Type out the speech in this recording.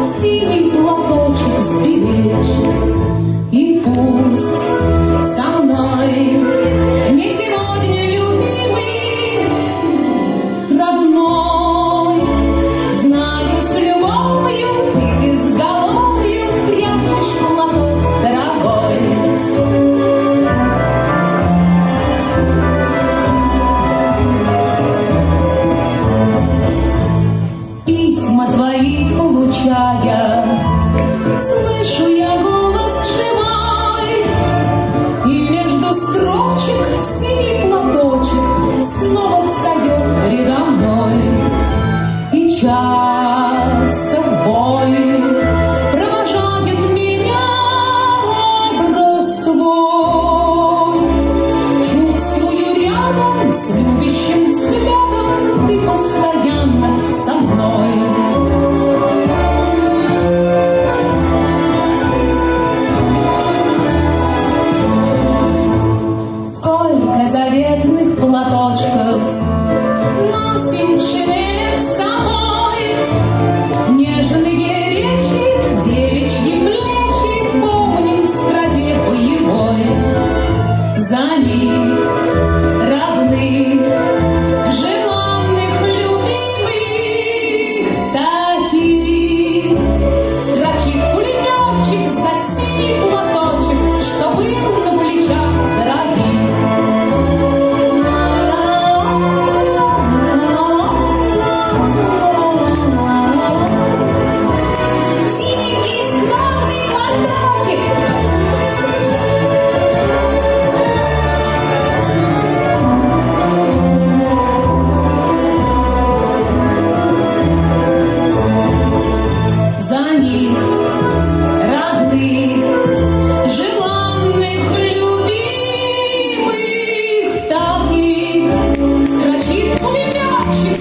синий платочек сберечь. И пусть со мной не сегодня любимый, родной, знаю, с любовью ты изголовью прячешь платок дорогой. Письма твои получая,